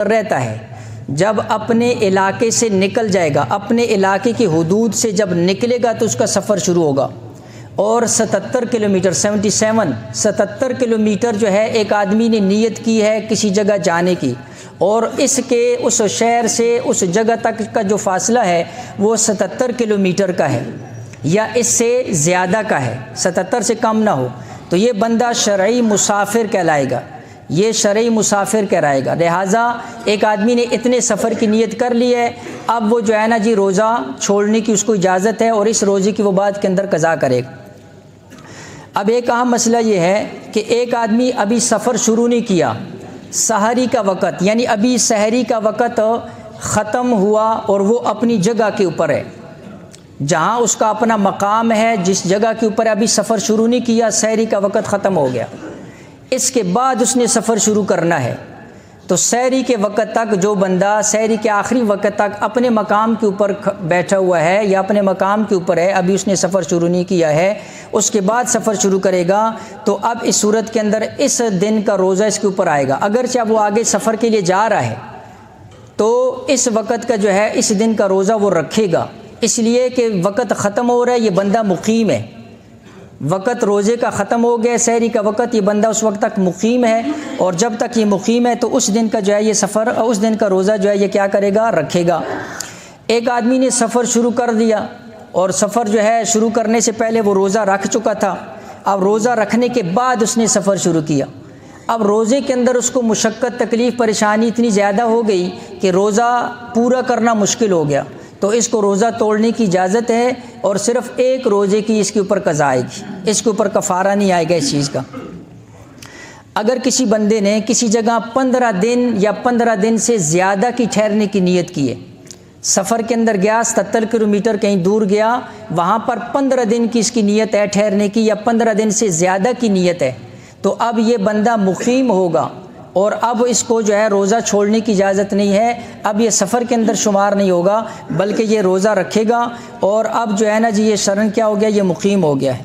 رہتا ہے جب اپنے علاقے سے نکل جائے گا، اپنے علاقے کی حدود سے جب نکلے گا تو اس کا سفر شروع ہوگا، اور 77 کلومیٹر 77 کلومیٹر جو ہے ایک آدمی نے نیت کی ہے کسی جگہ جانے کی، اور اس کے اس شہر سے اس جگہ تک کا جو فاصلہ ہے وہ 77 کلومیٹر کا ہے یا اس سے زیادہ کا ہے، 77 سے کم نہ ہو، تو یہ بندہ شرعی مسافر کہلائے گا، یہ شرعی مسافر کہلائے گا۔ لہٰذا ایک آدمی نے اتنے سفر کی نیت کر لی ہے، اب وہ جو ہے نا جی روزہ چھوڑنے کی اس کو اجازت ہے، اور اس روزے کی وہ بعد کے اندر قضا کرے گا۔ اب ایک اہم مسئلہ یہ ہے کہ ایک آدمی ابھی سفر شروع نہیں کیا، سحری کا وقت یعنی ابھی سحری کا وقت ختم ہوا اور وہ اپنی جگہ کے اوپر ہے، جہاں اس کا اپنا مقام ہے، جس جگہ کے اوپر ابھی سفر شروع نہیں کیا، سحری کا وقت ختم ہو گیا، اس کے بعد اس نے سفر شروع کرنا ہے، تو سحری کے وقت تک جو بندہ سحری کے آخری وقت تک اپنے مقام کے اوپر بیٹھا ہوا ہے یا اپنے مقام کے اوپر ہے، ابھی اس نے سفر شروع نہیں کیا ہے، اس کے بعد سفر شروع کرے گا، تو اب اس صورت کے اندر اس دن کا روزہ اس کے اوپر آئے گا، اگرچہ وہ آگے سفر کے لیے جا رہا ہے تو اس وقت کا جو ہے اس دن کا روزہ وہ رکھے گا، اس لیے کہ وقت ختم ہو رہا ہے، یہ بندہ مقیم ہے، وقت روزے کا ختم ہو گیا، سحری کا وقت، یہ بندہ اس وقت تک مقیم ہے، اور جب تک یہ مقیم ہے تو اس دن کا جو ہے یہ سفر، اس دن کا روزہ جو ہے یہ کیا کرے گا، رکھے گا۔ ایک آدمی نے سفر شروع کر دیا اور سفر جو ہے شروع کرنے سے پہلے وہ روزہ رکھ چکا تھا، اب روزہ رکھنے کے بعد اس نے سفر شروع کیا، اب روزے کے اندر اس کو مشقت، تکلیف، پریشانی اتنی زیادہ ہو گئی کہ روزہ پورا کرنا مشکل ہو گیا، تو اس کو روزہ توڑنے کی اجازت ہے، اور صرف ایک روزے کی اس کے اوپر قضا آئے گی، اس کے اوپر کفارہ نہیں آئے گا اس چیز کا۔ اگر کسی بندے نے کسی جگہ 15 دن یا 15 دن سے زیادہ کی ٹھہرنے کی نیت کی ہے، سفر کے اندر گیا، 77 کلومیٹر کہیں دور گیا، وہاں پر 15 دن کی اس کی نیت ہے ٹھہرنے کی، یا 15 دن سے زیادہ کی نیت ہے، تو اب یہ بندہ مقیم ہوگا، اور اب اس کو جو ہے روزہ چھوڑنے کی اجازت نہیں ہے، اب یہ سفر کے اندر شمار نہیں ہوگا بلکہ یہ روزہ رکھے گا، اور اب جو ہے نا جی یہ شرن کیا ہو گیا، یہ مقیم ہو گیا ہے۔